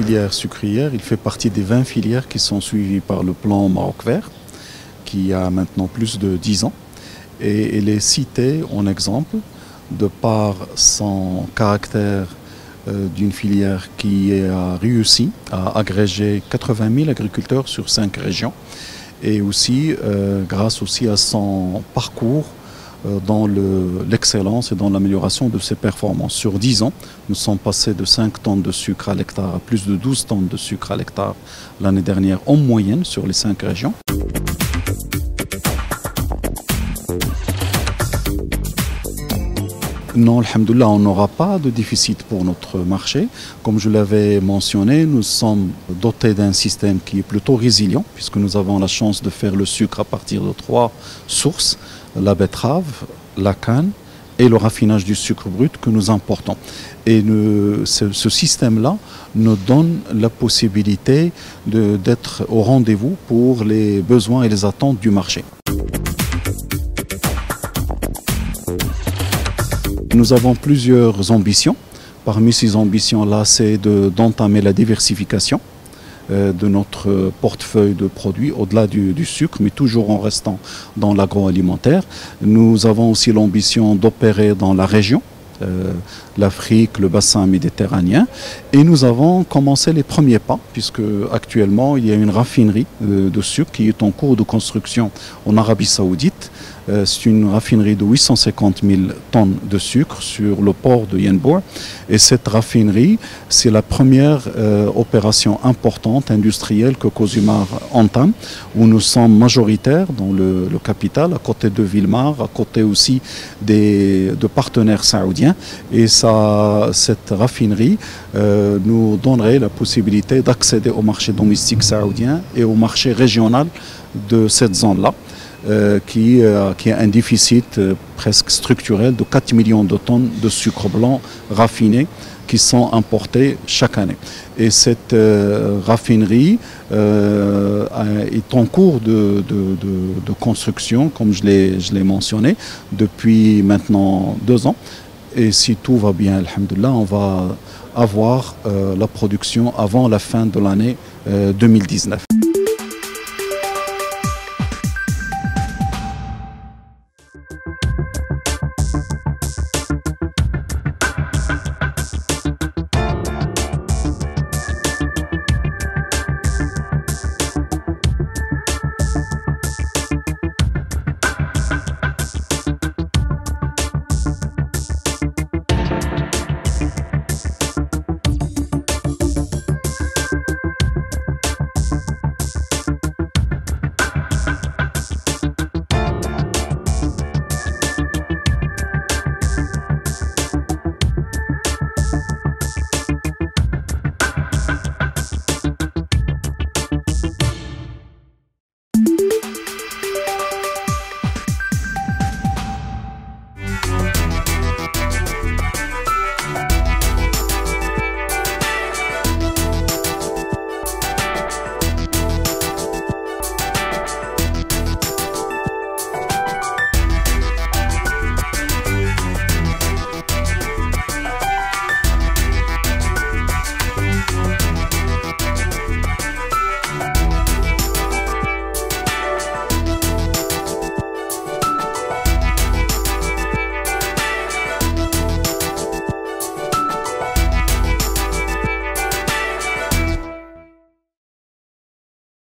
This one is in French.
filière sucrière, il fait partie des 20 filières qui sont suivies par le plan Maroc Vert, qui a maintenant plus de 10 ans. Et il est cité en exemple de par son caractère d'une filière qui a réussi à agréger 80 000 agriculteurs sur 5 régions et aussi grâce aussi à son parcours dans l'excellence et dans l'amélioration de ses performances. Sur 10 ans, nous sommes passés de 5 tonnes de sucre à l'hectare à plus de 12 tonnes de sucre à l'hectare l'année dernière en moyenne sur les 5 régions. Non, alhamdoulilah, on n'aura pas de déficit pour notre marché. Comme je l'avais mentionné, nous sommes dotés d'un système qui est plutôt résilient, puisque nous avons la chance de faire le sucre à partir de 3 sources, la betterave, la canne et le raffinage du sucre brut que nous importons. Et ce système-là nous donne la possibilité d'être au rendez-vous pour les besoins et les attentes du marché. Nous avons plusieurs ambitions. Parmi ces ambitions-là, c'est d'entamer la diversification de notre portefeuille de produits au-delà du sucre, mais toujours en restant dans l'agroalimentaire. Nous avons aussi l'ambition d'opérer dans la région, l'Afrique, le bassin méditerranéen. Et nous avons commencé les premiers pas, puisque actuellement, il y a une raffinerie de sucre qui est en cours de construction en Arabie Saoudite. C'est une raffinerie de 850 000 tonnes de sucre sur le port de Yanbu. Et cette raffinerie, c'est la première opération importante industrielle que Cosumar entame, où nous sommes majoritaires dans le capital, à côté de Wilmar, à côté aussi de partenaires saoudiens. Et cette raffinerie nous donnerait la possibilité d'accéder au marché domestique saoudien et au marché régional de cette zone-là. Qui a un déficit presque structurel de 4 millions de tonnes de sucre blanc raffiné qui sont importés chaque année. Et cette raffinerie est en cours de construction, comme je l'ai mentionné, depuis maintenant 2 ans. Et si tout va bien, alhamdoulilah, on va avoir la production avant la fin de l'année 2019.